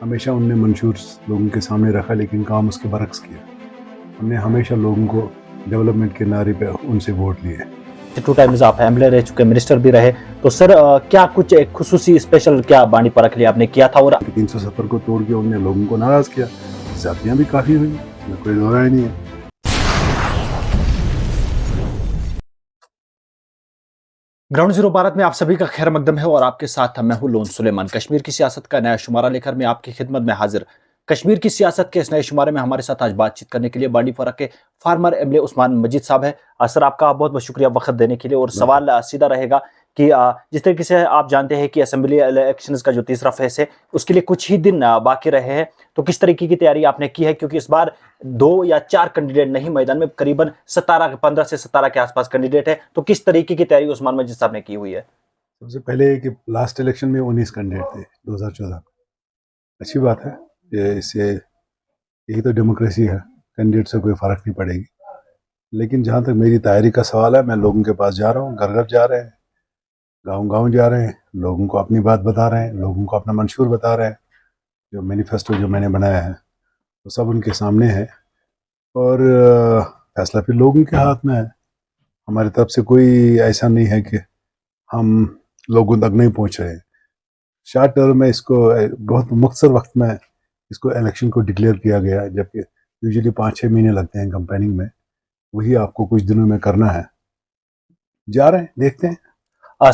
ہمیشہ ان نے منشور لوگوں کے سامنے رکھا لیکن کام اس کے برعکس کیا. ہم نے ہمیشہ لوگوں کو ڈیولپمنٹ کے نعرے پہ ان سے ووٹ لیے. 2 ٹائمز آپ ایم ایل اے رہ چکے، منسٹر بھی رہے، تو سر کیا کچھ ایک خصوصی اسپیشل کیا بانڈی پورہ کے لیے آپ نے کیا تھا؟ اور 370 کو توڑ کے ان نے لوگوں کو ناراض کیا. زیادتیاں بھی کافی ہوئی، میں کوئی دو رائے نہیں ہے. گراؤنڈ زیرو بھارت میں آپ سبھی کا خیر مقدم ہے اور آپ کے ساتھ میں ہوں لون سلیمان. کشمیر کی سیاست کا نیا شمارہ لے کر میں آپ کی خدمت میں حاضر. کشمیر کی سیاست کے اس نئے شمارے میں ہمارے ساتھ آج بات چیت کرنے کے لیے بانڈی پورہ کے فارمر ایم ایل اے عثمان مجید صاحب ہے. سر آپ کا بہت بہت شکریہ وقت دینے کے لیے. اور سوال سیدھا رہے گا کہ جس طریقے سے آپ جانتے ہیں کہ اسمبلی الیکشنز کا جو تیسرا فیز ہے اس کے لیے کچھ ہی دن باقی رہے ہیں، تو کس طریقے کی تیاری آپ نے کی ہے؟ کیونکہ اس بار 2 یا 4 کینڈیڈیٹ نہیں میدان میں، قریباً 15 سے 17 کے آس پاس کینڈیڈیٹ ہے، تو کس طریقے کی تیاری عثمان مجید صاحب نے کی ہوئی ہے؟ سب سے پہلے کہ لاسٹ الیکشن میں 19 کینڈیڈیٹ تھے 2014. اچھی بات ہے کہ اس سے یہی تو ڈیموکریسی ہے، کینڈیڈیٹ سے کوئی فرق نہیں پڑے گی. لیکن جہاں تک میری تیاری کا سوال ہے، میں لوگوں کے پاس جا رہا ہوں، گھر گھر جا رہے ہیں، گاؤں گاؤں جا رہے ہیں، لوگوں کو اپنی بات بتا رہے ہیں، لوگوں کو اپنا منشور بتا رہے ہیں. جو مینیفیسٹو جو میں نے بنایا ہے وہ سب ان کے سامنے ہے، اور فیصلہ پھر لوگوں کے ہاتھ میں ہے. ہماری طرف سے کوئی ایسا نہیں ہے کہ ہم لوگوں تک نہیں پہنچ رہے ہیں. شارٹ ٹرم میں اس کو بہت مختصر وقت میں اس کو الیکشن کو ڈکلیئر کیا گیا، جبکہ یوزلی 5-6 مہینے لگتے ہیں کمپیننگ میں. وہی آپ کو کچھ دنوں میں کرنا ہے. جا رہے ہیں، دیکھتے ہیں.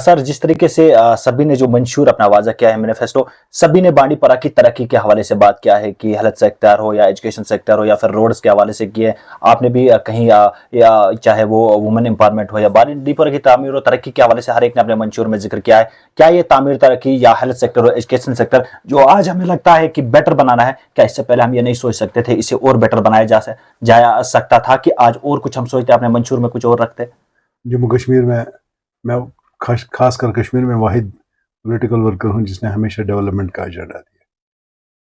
سر جس طریقے سے سبھی نے جو منشور اپنا واضح کیا ہے مینیفیسٹو، سبھی نے بانڈی پورہ کی ترقی کے حوالے سے بات کیا ہے کہ ہیلتھ سیکٹر ہو یا ایجوکیشن سیکٹر ہو یا پھر روڈز کے حوالے سے کیے. آپ نے بھی کہیں یا چاہے وہ وومن امپاورمنٹ ہو یا بانڈی پورہ کی تعمیر و ترقی کے حوالے سے ہر ایک نے اپنے منشور میں ذکر کیا ہے. کیا یہ تعمیر ترقی یا ہیلتھ سیکٹر اور ایجوکیشن سیکٹر جو آج ہمیں لگتا ہے کہ بیٹر بنانا ہے، کیا اس سے پہلے ہم یہ نہیں سوچ سکتے تھے اسے اور بیٹر بنایا جا سکتا تھا کہ آج اور کچھ ہم سوچتے اپنے منشور میں کچھ اور رکھتے؟ جموں کشمیر میں خاص کر کشمیر میں واحد پولیٹیکل ورکر ہوں جس نے ہمیشہ ڈیولپمنٹ کا ایجنڈا دیا،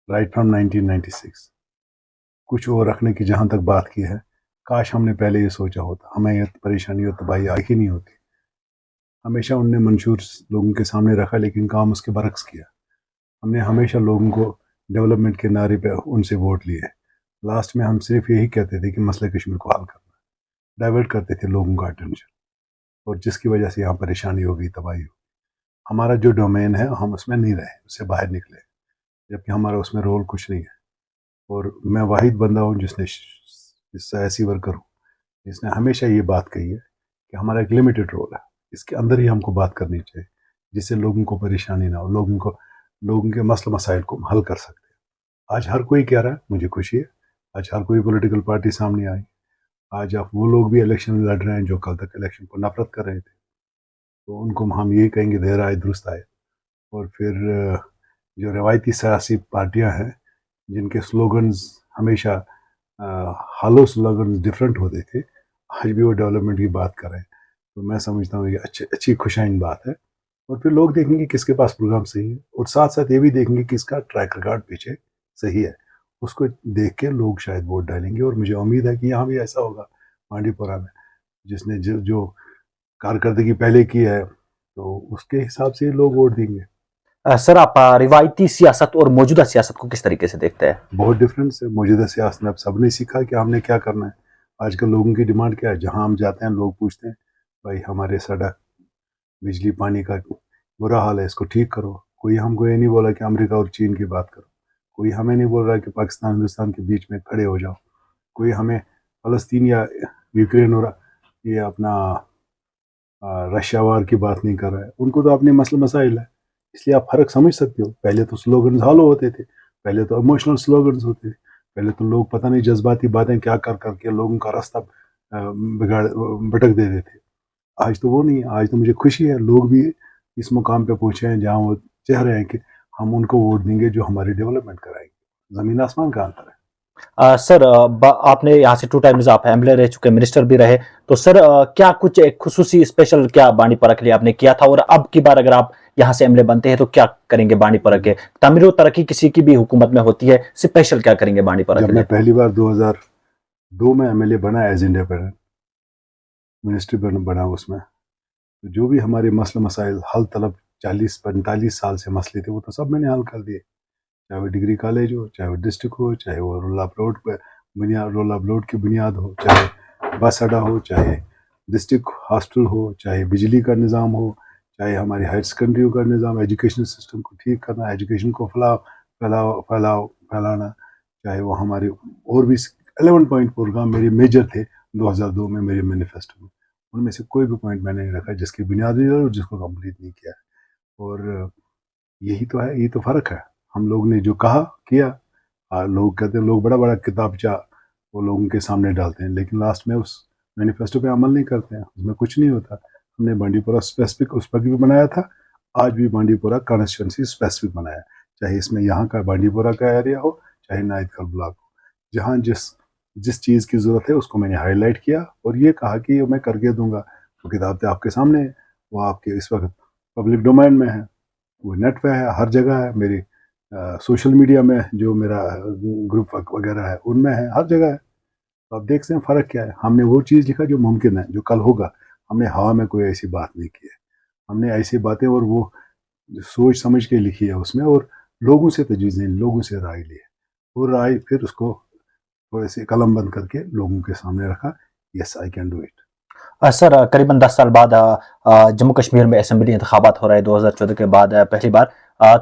رائٹ فرام 1996. کچھ اور رکھنے کی جہاں تک بات کی ہے، کاش ہم نے پہلے یہ سوچا ہوتا، ہمیں یہ پریشانی اور تباہی آئی ہی نہیں ہوتی. ہمیشہ ان نے منشور لوگوں کے سامنے رکھا لیکن کام اس کے برعکس کیا. ہم نے ہمیشہ لوگوں کو ڈیولپمنٹ کے نعرے پہ ان سے ووٹ لیے. لاسٹ میں ہم صرف یہی کہتے تھے کہ مسئلہ کشمیر کو حل کرنا، ڈائیورٹ کرتے تھے لوگوں کا اٹینشن، اور جس کی وجہ سے یہاں پریشانی ہو گئی، تباہی ہو. ہمارا جو ڈومین ہے ہم اس میں نہیں رہے، اس سے باہر نکلے، جبکہ ہمارا اس میں رول کچھ نہیں ہے. اور میں واحد بندہ ہوں جس نے سیاسی ورکر ہوں جس نے ہمیشہ یہ بات کہی ہے کہ ہمارا ایک لمیٹڈ رول ہے، اس کے اندر ہی ہم کو بات کرنی چاہیے جس سے لوگوں کو پریشانی نہ ہو، لوگوں کے مسئلہ مسائل کو حل کر سکتے ہیں. آج ہر کوئی کہہ رہا ہے، مجھے خوشی ہے، آج ہر کوئی پولیٹیکل پارٹی سامنے آئی. آج آپ وہ لوگ بھی الیکشن لڑ رہے ہیں جو کل تک الیکشن کو نفرت کر رہے تھے، تو ان کو ہم یہ کہیں گے دیر آئے درست آئے. اور پھر جو روایتی سیاسی پارٹیاں ہیں جن کے سلوگنز ہمیشہ ہالو سلوگنز ڈفرینٹ ہوتے تھے، آج بھی وہ ڈیولپمنٹ کی بات کر رہے ہیں. تو میں سمجھتا ہوں یہ اچھی خوشائند بات ہے. اور پھر لوگ دیکھیں گے کس کے پاس پروگرام صحیح ہے، اور ساتھ ساتھ یہ بھی دیکھیں گے کہ اس کا ٹریک ریکارڈ پیچھے صحیح ہے. اس کو دیکھ کے لوگ شاید ووٹ ڈالیں گے، اور مجھے امید ہے کہ یہاں بھی ایسا ہوگا بانڈی پورہ میں. جس نے جو کارکردگی پہلے کی ہے تو اس کے حساب سے لوگ ووٹ دیں گے. سر آپ روایتی سیاست اور موجودہ سیاست کو کس طریقے سے دیکھتے ہیں؟ بہت ڈفرینس ہے. موجودہ سیاست میں اب سب نے سیکھا کہ ہم نے کیا کرنا ہے. آج کل لوگوں کی ڈیمانڈ کیا ہے؟ جہاں ہم جاتے ہیں لوگ پوچھتے ہیں بھائی ہمارے سڑک، بجلی، پانی کا برا حال ہے، اس کو ٹھیک کرو. کوئی ہم کو یہ نہیں بولا کہ امریکہ اور چین کی بات کرو. کوئی ہمیں نہیں بول رہا کہ پاکستان ہندوستان کے بیچ میں کھڑے ہو جاؤ. کوئی ہمیں فلسطین یا یوکرین اور یہ اپنا رشیا وار کی بات نہیں کر رہا ہے. ان کو تو اپنے مسئلے مسائل ہے. اس لیے آپ فرق سمجھ سکتے ہو. پہلے تو سلوگنز ہالو ہوتے تھے، پہلے تو ایموشنل سلوگنز ہوتے تھے، پہلے تو لوگ پتہ نہیں جذباتی باتیں کیا کر کے لوگوں کا راستہ بھٹک دیتے تھے. آج تو وہ نہیں ہے. آج تو مجھے خوشی ہے لوگ بھی اس مقام پہ پہنچے ہیں جہاں وہ چاہ رہے ہیں کہ ہم ان کو ووٹ دیں گے جو ہماری ڈیولپمنٹ کرائیں گے. زمین آسمان کا انتر ہے. سر آپ نے یہاں سے 2 ٹائمز آپ ایم ایل اے رہ چکے، منسٹر بھی رہے، تو سر کیا کچھ ایک خصوصی اسپیشل کیا بانڈی پورہ کے لیے آپ نے کیا تھا؟ اور اب کی بار اگر آپ یہاں سے ایم ایل اے بنتے ہیں تو کیا کریں گے بانڈی پورہ کے تعمیر و ترقی؟ کسی کی بھی حکومت میں ہوتی ہے، اسپیشل کیا کریں گے بانڈی پورہ جب کے میں لیے؟ پہلی بار 2002 میں ایم ایل اے بنا ایز انڈیپینڈنٹ منسٹری بنا، اس میں جو بھی ہمارے مسئلہ مسائل حل طلب 40-45 سال سے مسئلے تھے وہ تو سب میں نے حل کر دیے. چاہے وہ ڈگری کالج ہو، چاہے وہ ڈسٹرکٹ ہو، چاہے وہ رول آف روڈ کی بنیاد ہو، چاہے بس اڈا ہو، چاہے ڈسٹرکٹ ہاسپٹل ہو، چاہے بجلی کا نظام ہو، چاہے ہماری ہائر سیکنڈریوں کا نظام، ایجوکیشن سسٹم کو ٹھیک کرنا، ایجوکیشن کو پھیلانا، چاہے وہ ہمارے اور بھی 11 پوائنٹ پروگرام میرے میجر تھے 2002 میں میرے مینیفیسٹو میں، ان میں سے کوئی بھی پوائنٹ میں نے نہیں رکھا جس کی بنیاد نہیں اور جس کو کمپلیٹ نہیں کیا. اور یہی تو ہے، یہ تو فرق ہے. ہم لوگ نے جو کہا کیا. لوگ کہتے ہیں لوگ بڑا بڑا کتابچہ وہ لوگوں کے سامنے ڈالتے ہیں لیکن لاسٹ میں اس مینیفیسٹو پہ عمل نہیں کرتے ہیں، اس میں کچھ نہیں ہوتا. ہم نے بانڈی پورہ اسپیسیفک اس پر بھی بنایا تھا، آج بھی بانڈی پورہ کانسٹیچوئنسی اسپیسیفک بنایا، چاہے اس میں یہاں کا بانڈی پورہ کا ایریا ہو، چاہے نائت کل بلاک ہو. جہاں جس چیز کی ضرورت ہے اس کو میں نے ہائی لائٹ کیا اور یہ کہا کہ میں کر کے دوں گا. وہ کتاب تو آپ کے سامنے ہے، وہ آپ کے اس وقت پبلک ڈومین میں ہے، وہ نیٹ پہ ہے، ہر جگہ ہے. میری سوشل میڈیا میں جو میرا گروپ وغیرہ ہے ان میں ہے، ہر جگہ ہے. تو آپ دیکھ سکتے ہیں فرق کیا ہے. ہم نے وہ چیز لکھا جو ممکن ہے، جو کل ہوگا. ہم نے ہوا میں کوئی ایسی بات نہیں کی ہے. ہم نے ایسی باتیں اور وہ سوچ سمجھ کے لکھی ہے اس میں، اور لوگوں سے تجویزیں، لوگوں سے رائے لی ہے، اور رائے پھر اس کو تھوڑے سے قلم بند کر کے لوگوں کے سامنے رکھا. یس آئی کین ڈو اٹ. سر قریباً 10 سال بعد جموں کشمیر میں اسمبلی انتخابات ہو رہے ہیں 2014 کے بعد پہلی بار.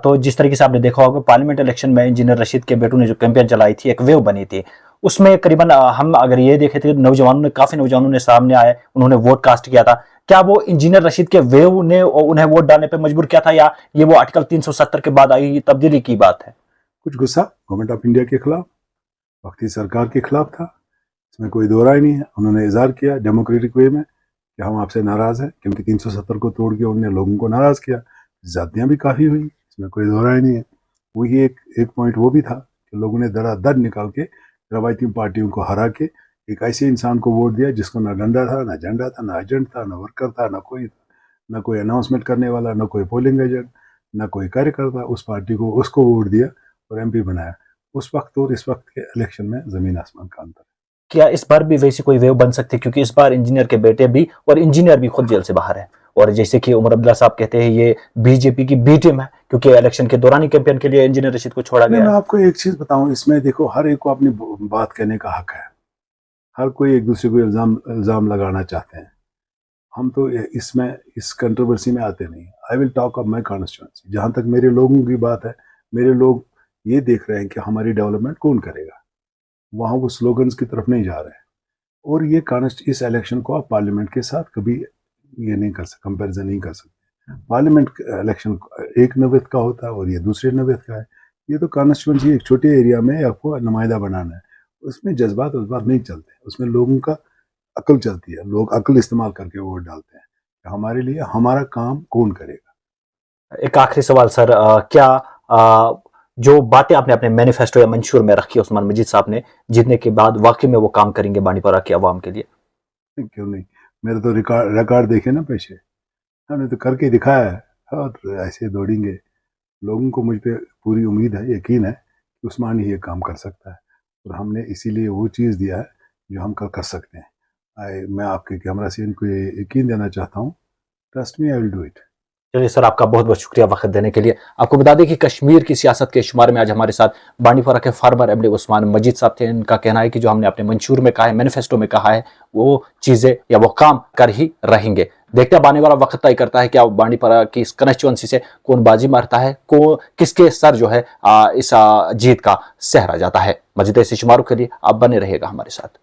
تو جس طریقے سے آپ نے دیکھا ہوگا پارلیمنٹ الیکشن میں انجینئر رشید کے بیٹوں نے جو کیمپین چلائی تھی، ایک ویو بنی تھی، اس میں قریباً ہم اگر یہ دیکھے تھے کافی نوجوانوں نے سامنے آئے، انہوں نے ووٹ کاسٹ کیا تھا. کیا وہ انجینئر رشید کے ویو نے انہیں ووٹ ڈالنے پہ مجبور کیا تھا، یا یہ وہ آرٹیکل 370 کے بعد آئی تبدیلی کی بات ہے؟ کچھ غصہ گورنمنٹ آف انڈیا کے خلاف، وقتی سرکار کے خلاف تھا، اس میں کوئی دو رائے نہیں ہے. انہوں نے اظہار کیا ڈیموکریٹک وے میں کہ ہم آپ سے ناراض ہیں، کیونکہ 370 کو توڑ کے انہوں نے لوگوں کو ناراض کیا. زیادتیاں بھی کافی ہوئی، اس میں کوئی دو رائے نہیں ہے. وہی ایک پوائنٹ وہ بھی تھا کہ لوگوں نے دڑا دڑ نکال کے روایتی پارٹیوں کو ہرا کے ایک ایسے انسان کو ووٹ دیا جس کو نہ ڈنڈا تھا، نہ جھنڈا تھا، نہ ایجنٹ تھا، نہ ورکر تھا، نہ کوئی اناؤنسمنٹ کرنے والا، نہ کوئی پولنگ ایجنٹ، نہ کوئی کاریہ کرتا. اس پارٹی کو اس کو ووٹ دیا اور ایم پی بنایا. اس وقت اور اس وقت کے الیکشن میں زمین آسمان کا انتر ہے. کیا اس بار بھی ویسی کوئی ویو بن سکتی ہے؟ کیونکہ اس بار انجینئر کے بیٹے بھی اور انجینئر بھی خود جیل سے باہر ہیں، اور جیسے کہ عمر عبداللہ صاحب کہتے ہیں یہ بی جے پی کی بی ٹیم ہے، کیونکہ الیکشن کے دوران ہی کیمپین کے لیے انجینئر رشید کو چھوڑا گیا. میں آپ کو ایک چیز بتاؤں، اس میں دیکھو ہر ایک کو اپنی بات کہنے کا حق ہے. ہر کوئی ایک دوسرے کو الزام لگانا چاہتے ہیں. ہم تو اس کنٹروورسی میں آتے نہیں. I will talk of my constituency. جہاں تک میرے لوگوں کی بات ہے، میرے لوگ یہ دیکھ رہے ہیں کہ ہماری ڈیولپمنٹ کون کرے گا. وہاں وہ سلوگنز کی طرف نہیں جا رہے ہیں. اور یہ اس الیکشن کو آپ پارلیمنٹ کے ساتھ کبھی یہ نہیں کر سکتے، کمپیریزن نہیں کر سکتے. پارلیمنٹ الیکشن ایک نوعیت کا ہوتا ہے اور یہ دوسرے نوعیت کا ہے. یہ تو کانسٹیچوئنسی ایک چھوٹے ایریا میں آپ کو نمائندہ بنانا ہے. اس میں جذبات نہیں چلتے، اس میں لوگوں کا عقل چلتی ہے. لوگ عقل استعمال کر کے ووٹ ڈالتے ہیں کہ ہمارے لیے ہمارا کام کون کرے گا. ایک آخری سوال سر، کیا جو باتیں آپ نے اپنے مینیفیسٹو یا منشور میں رکھی عثمان مجید صاحب نے جیتنے کے بعد، واقعی میں وہ کام کریں گے بانڈی پورہ کی عوام کے لیے؟ کیوں نہیں. میرے تو ریکارڈ دیکھے نا پیچھے، ہم نے تو کر کے دکھایا ہے. اور ایسے دوڑیں گے. لوگوں کو مجھ پہ پوری امید ہے، یقین ہے کہ عثمان ہی یہ کام کر سکتا ہے. اور ہم نے اسی لیے وہ چیز دیا ہے جو ہم کر سکتے ہیں. میں آپ کے کیمرہ سے ان کو یہ یقین دینا چاہتا ہوں. Trust me, I will do it. چلیے سر، آپ کا بہت بہت شکریہ وقت دینے کے لیے. آپ کو بتا دیں کہ کشمیر کی سیاست کے شمار میں آج ہمارے ساتھ بانڈی پورہ کے فارمر ایم ایل اے عثمان مجید صاحب تھے. ان کا کہنا ہے کہ جو ہم نے اپنے منشور میں کہا ہے، مینیفیسٹو میں کہا ہے، وہ چیزیں یا وہ کام کر ہی رہیں گے. دیکھتے ہیں آنے والا وقت طے کرتا ہے کہ بانڈی پورہ کی اس کنسٹیچوئنسی سے کون بازی مارتا ہے، کس کے سر جو ہے اس جیت کا سہرا جاتا ہے. مزید ایسے شماروں کے لیے آپ بنے رہیے گا ہمارے ساتھ.